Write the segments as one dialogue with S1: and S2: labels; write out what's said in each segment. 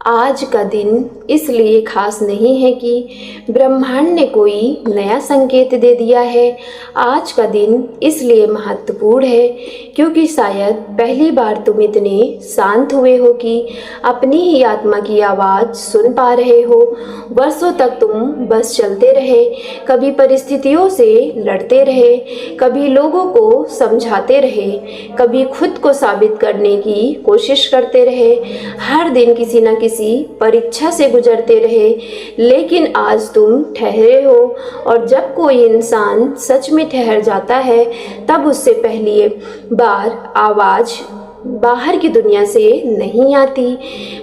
S1: आज का दिन इसलिए खास नहीं है कि ब्रह्मांड ने कोई नया संकेत दे दिया है। आज का दिन इसलिए महत्वपूर्ण है क्योंकि शायद पहली बार तुम इतने शांत हुए हो कि अपनी ही आत्मा की आवाज़ सुन पा रहे हो। वर्षों तक तुम बस चलते रहे, कभी परिस्थितियों से लड़ते रहे, कभी लोगों को समझाते रहे, कभी खुद को साबित करने की कोशिश करते रहे। हर दिन किसी न किसी परीक्षा से गुजरते रहे, लेकिन आज तुम ठहरे हो। और जब कोई इंसान सच में ठहर जाता है तब उससे पहली बार आवाज़ बाहर की दुनिया से नहीं आती,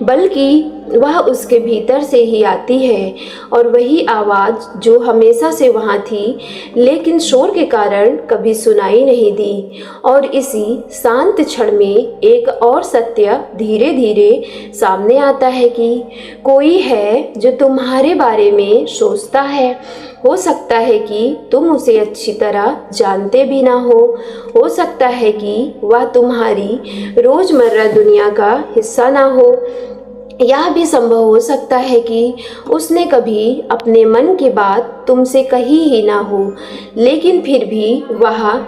S1: बल्कि वह उसके भीतर से ही आती है। और वही आवाज़ जो हमेशा से वहाँ थी लेकिन शोर के कारण कभी सुनाई नहीं दी। और इसी शांत क्षण में एक और सत्य धीरे धीरे सामने आता है कि कोई है जो तुम्हारे बारे में सोचता है। हो सकता है कि तुम उसे अच्छी तरह जानते भी ना हो सकता है कि वह तुम्हारी रोज़मर्रा दुनिया का हिस्सा ना हो। यह भी संभव हो सकता है कि उसने कभी अपने मन की बात तुमसे कही ही ना हो, लेकिन फिर भी वह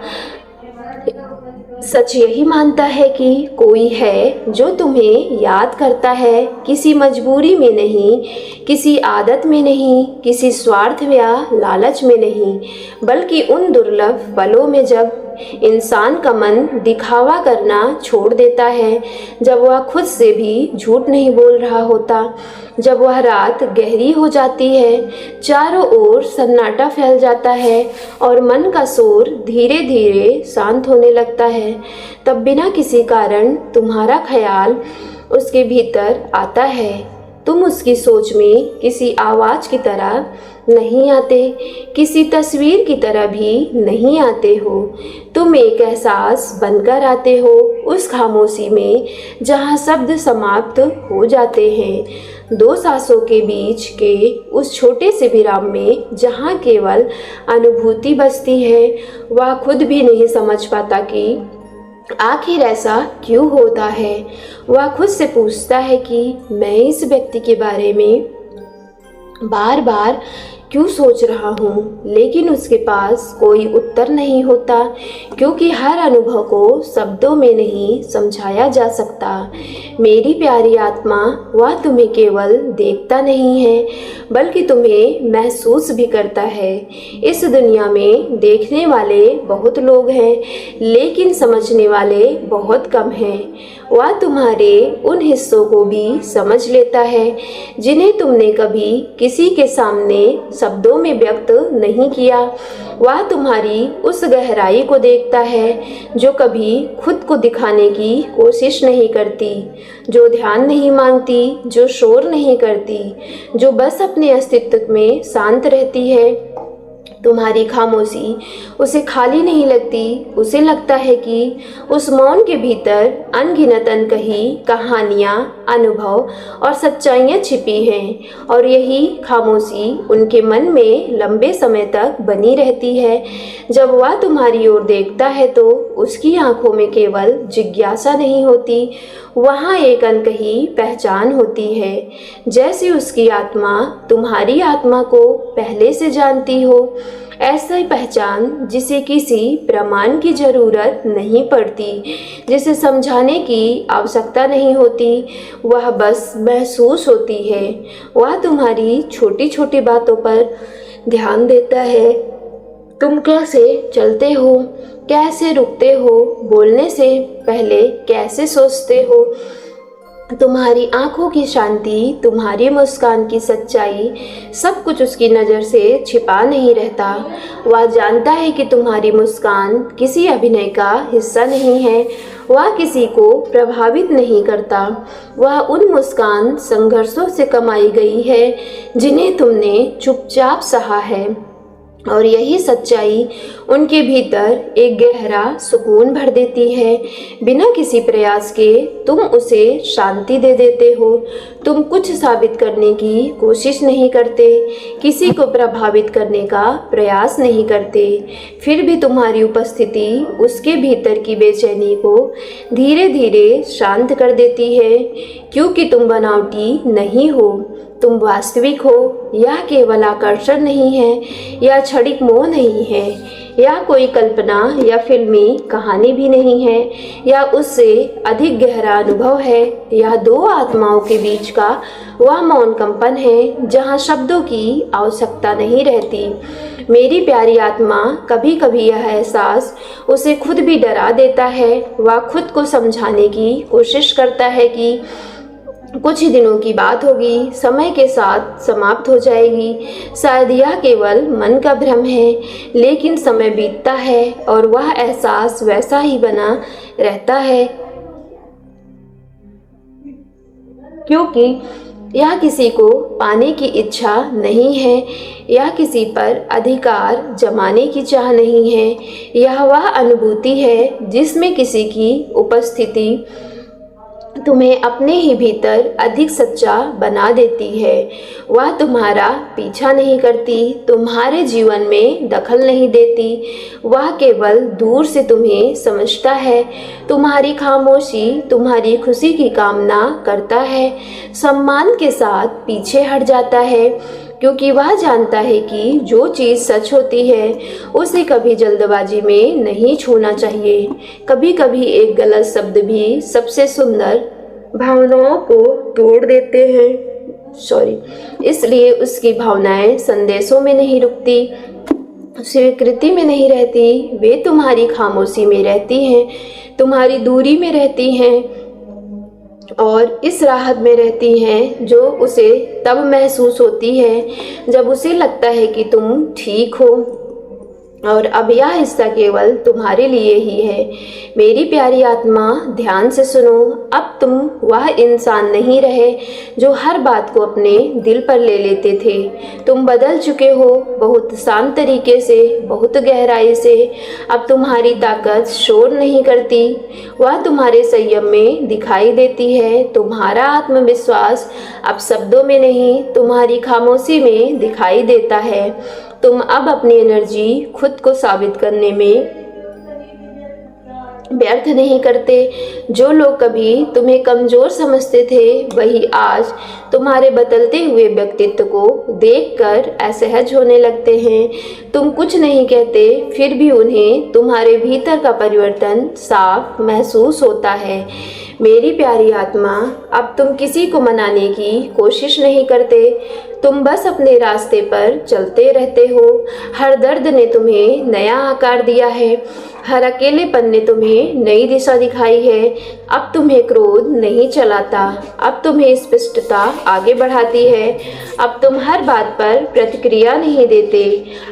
S1: सच यही मानता है कि कोई है जो तुम्हें याद करता है, किसी मजबूरी में नहीं, किसी आदत में नहीं, किसी स्वार्थ या लालच में नहीं, बल्कि उन दुर्लभ पलों में जब इंसान का मन दिखावा करना छोड़ देता है, जब वह खुद से भी झूठ नहीं बोल रहा होता, जब वह रात गहरी हो जाती है, चारों ओर सन्नाटा फैल जाता है और मन का शोर धीरे धीरे शांत होने लगता है। तब बिना किसी कारण तुम्हारा ख्याल उसके भीतर आता है। तुम उसकी सोच में किसी आवाज़ की तरह नहीं आते, किसी तस्वीर की तरह भी नहीं आते हो। तुम एक एहसास बनकर आते हो, उस खामोशी में जहाँ शब्द समाप्त हो जाते हैं, दो सांसों के बीच के उस छोटे से विराम में जहाँ केवल अनुभूति बसती है। वह खुद भी नहीं समझ पाता कि आखिर ऐसा क्यों होता है। वह खुद से पूछता है कि मैं इस व्यक्ति के बारे में बार बार क्यों सोच रहा हूँ, लेकिन उसके पास कोई उत्तर नहीं होता, क्योंकि हर अनुभव को शब्दों में नहीं समझाया जा सकता। मेरी प्यारी आत्मा, वह तुम्हें केवल देखता नहीं है बल्कि तुम्हें महसूस भी करता है। इस दुनिया में देखने वाले बहुत लोग हैं, लेकिन समझने वाले बहुत कम हैं। वह तुम्हारे उन हिस्सों को भी समझ लेता है जिन्हें तुमने कभी किसी के सामने शब्दों में व्यक्त नहीं किया। वह तुम्हारी उस गहराई को देखता है जो कभी खुद को दिखाने की कोशिश नहीं करती, जो ध्यान नहीं मांगती, जो शोर नहीं करती, जो बस अपने अस्तित्व में शांत रहती है। तुम्हारी खामोशी उसे खाली नहीं लगती, उसे लगता है कि उस मौन के भीतर अनगिनत अनकही कहानियाँ, अनुभव और सच्चाइयाँ छिपी हैं। और यही खामोशी उनके मन में लंबे समय तक बनी रहती है। जब वह तुम्हारी ओर देखता है तो उसकी आंखों में केवल जिज्ञासा नहीं होती, वहाँ एक अनकही पहचान होती है, जैसे उसकी आत्मा तुम्हारी आत्मा को पहले से जानती हो। ऐसी पहचान जिसे किसी प्रमाण की ज़रूरत नहीं पड़ती, जिसे समझाने की आवश्यकता नहीं होती, वह बस महसूस होती है। वह तुम्हारी छोटी छोटी बातों पर ध्यान देता है। तुम कैसे चलते हो, कैसे रुकते हो, बोलने से पहले कैसे सोचते हो। तुम्हारी आंखों की शांति, तुम्हारी मुस्कान की सच्चाई, सब कुछ उसकी नज़र से छिपा नहीं रहता। वह जानता है कि तुम्हारी मुस्कान किसी अभिनय का हिस्सा नहीं है, वह किसी को प्रभावित नहीं करता। वह उन मुस्कान संघर्षों से कमाई गई है जिन्हें तुमने चुपचाप सहा है। और यही सच्चाई उनके भीतर एक गहरा सुकून भर देती है। बिना किसी प्रयास के तुम उसे शांति दे देते हो। तुम कुछ साबित करने की कोशिश नहीं करते, किसी को प्रभावित करने का प्रयास नहीं करते, फिर भी तुम्हारी उपस्थिति उसके भीतर की बेचैनी को धीरे धीरे शांत कर देती है, क्योंकि तुम बनावटी नहीं हो, तुम वास्तविक हो। यह केवल आकर्षण नहीं है या क्षणिक मोह नहीं है, या कोई कल्पना या फिल्मी कहानी भी नहीं है, या उससे अधिक गहरा अनुभव है। यह दो आत्माओं के बीच का वह मौन कंपन है जहाँ शब्दों की आवश्यकता नहीं रहती। मेरी प्यारी आत्मा, कभी कभी यह एहसास उसे खुद भी डरा देता है। वह खुद को समझाने की कोशिश करता है कि कुछ ही दिनों की बात होगी, समय के साथ समाप्त हो जाएगी। शायद यह केवल मन का भ्रम है, लेकिन समय बीतता है और वह एहसास वैसा ही बना रहता है, क्योंकि यह किसी को पाने की इच्छा नहीं है, यह किसी पर अधिकार जमाने की चाह नहीं है। यह वह अनुभूति है जिसमें किसी की उपस्थिति तुम्हें अपने ही भीतर अधिक सच्चा बना देती है। वह तुम्हारा पीछा नहीं करती, तुम्हारे जीवन में दखल नहीं देती, वह केवल दूर से तुम्हें समझता है। तुम्हारी खामोशी तुम्हारी खुशी की कामना करता है, सम्मान के साथ पीछे हट जाता है, क्योंकि वह जानता है कि जो चीज़ सच होती है उसे कभी जल्दबाजी में नहीं छूना चाहिए। कभी कभी एक गलत शब्द भी सबसे सुंदर भावनाओं को तोड़ देते हैं। इसलिए उसकी भावनाएं संदेशों में नहीं रुकती, स्वीकृति में नहीं रहती, वे तुम्हारी खामोशी में रहती हैं, तुम्हारी दूरी में रहती हैं और इस राहत में रहती हैं जो उसे तब महसूस होती है जब उसे लगता है कि तुम ठीक हो और अब यह हिस्सा केवल तुम्हारे लिए ही है। मेरी प्यारी आत्मा, ध्यान से सुनो। अब तुम वह इंसान नहीं रहे जो हर बात को अपने दिल पर ले लेते थे। तुम बदल चुके हो, बहुत शांत तरीके से, बहुत गहराई से। अब तुम्हारी ताकत शोर नहीं करती, वह तुम्हारे संयम में दिखाई देती है। तुम्हारा आत्मविश्वास अब शब्दों में नहीं, तुम्हारी खामोशी में दिखाई देता है। तुम अब अपनी एनर्जी खुद को साबित करने में व्यर्थ नहीं करते। जो लोग कभी तुम्हें कमज़ोर समझते थे, वही आज तुम्हारे बदलते हुए व्यक्तित्व को देखकर असहज होने लगते हैं। तुम कुछ नहीं कहते, फिर भी उन्हें तुम्हारे भीतर का परिवर्तन साफ महसूस होता है। मेरी प्यारी आत्मा, अब तुम किसी को मनाने की कोशिश नहीं करते, तुम बस अपने रास्ते पर चलते रहते हो। हर दर्द ने तुम्हें नया आकार दिया है, हर अकेलेपन ने तुम्हें नई दिशा दिखाई है। अब तुम्हें क्रोध नहीं चलाता, अब तुम्हें स्पष्टता आगे बढ़ाती है। अब तुम हर बात पर प्रतिक्रिया नहीं देते,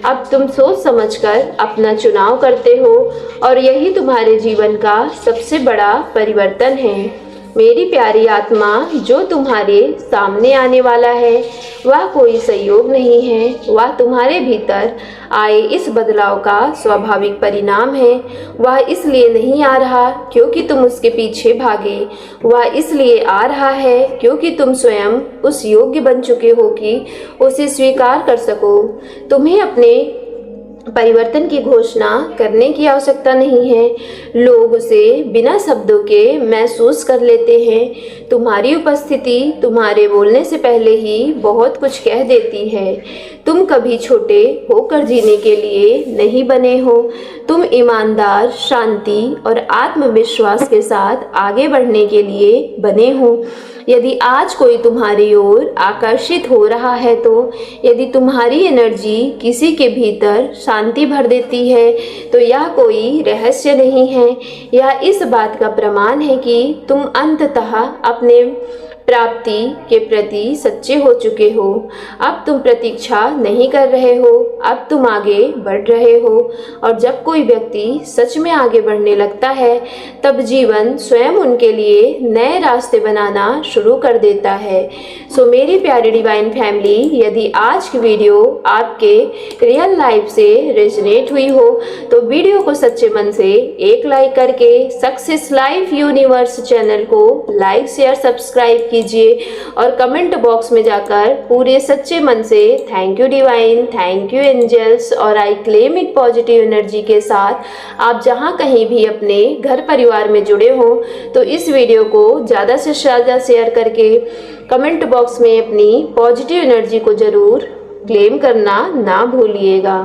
S1: अब तुम सोच समझकर अपना चुनाव करते हो और यही तुम्हारे जीवन का सबसे बड़ा परिवर्तन है। मेरी प्यारी आत्मा, जो तुम्हारे सामने आने वाला है वह कोई संयोग नहीं है, वह तुम्हारे भीतर आए इस बदलाव का स्वाभाविक परिणाम है। वह इसलिए नहीं आ रहा क्योंकि तुम उसके पीछे भागे, वह इसलिए आ रहा है क्योंकि तुम स्वयं उस योग्य बन चुके हो कि उसे स्वीकार कर सको। तुम्हें अपने परिवर्तन की घोषणा करने की आवश्यकता नहीं है, लोग उसे बिना शब्दों के महसूस कर लेते हैं। तुम्हारी उपस्थिति तुम्हारे बोलने से पहले ही बहुत कुछ कह देती है। तुम कभी छोटे होकर जीने के लिए नहीं बने हो, तुम ईमानदार, शांति और आत्मविश्वास के साथ आगे बढ़ने के लिए बने हो। यदि आज कोई तुम्हारी ओर आकर्षित हो रहा है, तो यदि तुम्हारी एनर्जी किसी के भीतर शांति भर देती है, तो यह कोई रहस्य नहीं है। यह इस बात का प्रमाण है कि तुम अंततः अपने प्राप्ति के प्रति सच्चे हो चुके हो। अब तुम प्रतीक्षा नहीं कर रहे हो, अब तुम आगे बढ़ रहे हो। और जब कोई व्यक्ति सच में आगे बढ़ने लगता है तब जीवन स्वयं उनके लिए नए रास्ते बनाना शुरू कर देता है। सो मेरी प्यारी डिवाइन फैमिली, यदि आज की वीडियो आपके रियल लाइफ से रेजोनेट हुई हो तो वीडियो को सच्चे मन से एक लाइक करके सक्सेस लाइफ यूनिवर्स चैनल को लाइक शेयर सब्सक्राइब कीजिए और कमेंट बॉक्स में जाकर पूरे सच्चे मन से thank you divine, thank you angels और I claim it positive energy के साथ आप जहां कहीं भी अपने घर परिवार में जुड़े हो तो इस वीडियो को ज़्यादा से ज़्यादा शेयर करके कमेंट बॉक्स में अपनी पॉजिटिव एनर्जी को ज़रूर क्लेम करना ना भूलिएगा।